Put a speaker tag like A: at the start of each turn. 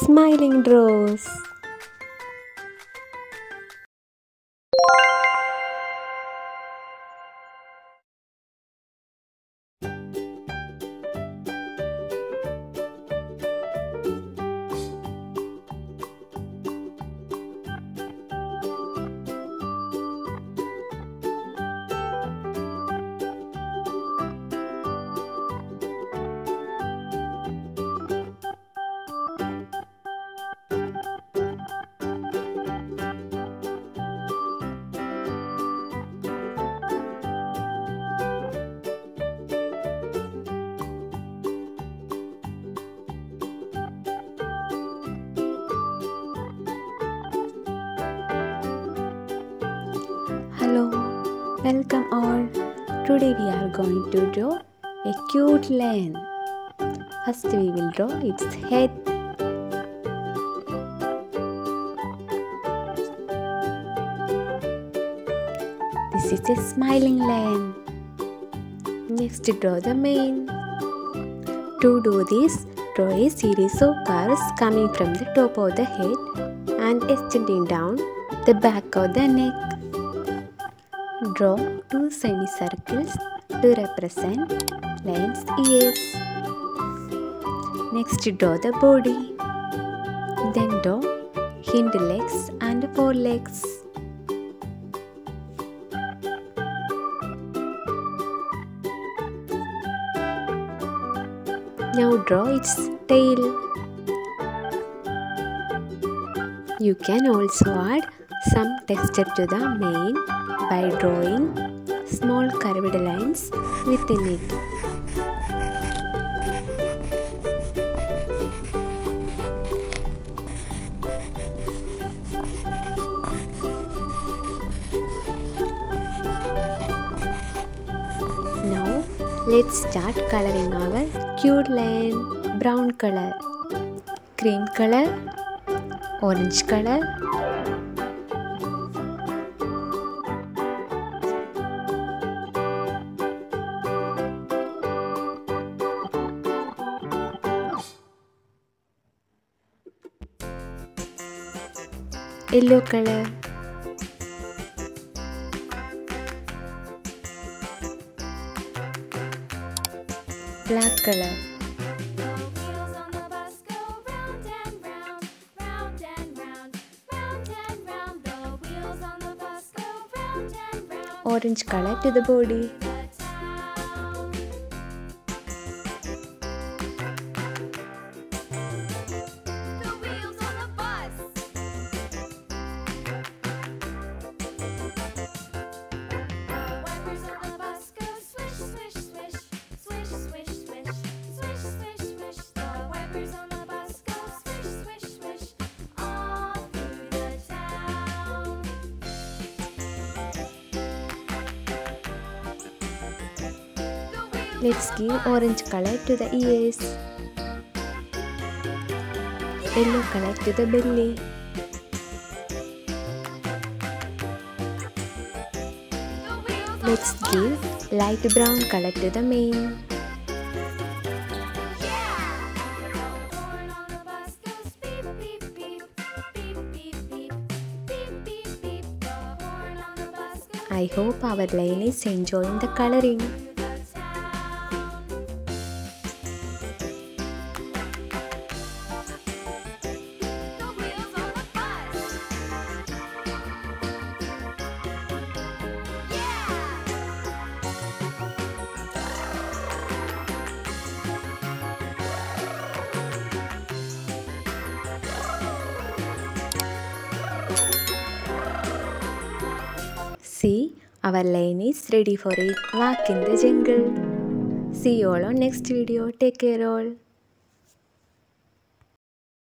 A: smiling rose. Hello, welcome all. Today we are going to draw a cute lion. First we will draw its head. This is a smiling lion. Next draw the mane. To do this, draw a series of curves coming from the top of the head and extending down the back of the neck. Draw two semicircles to represent lion's ears. Next draw the body. Then draw hind legs and forelegs. Now draw its tail. You can also add some texture to the mane by drawing small curved lines within it. Now let's start coloring our cute lion. Brown color, cream color, orange color, yellow color, black color, orange color to the body, let's give orange color to the ears, yellow color to the belly, let's give light brown color to the mane. I hope our lion is enjoying the coloring. See, our lion is ready for a walk in the jungle. See you all on next video. Take care all.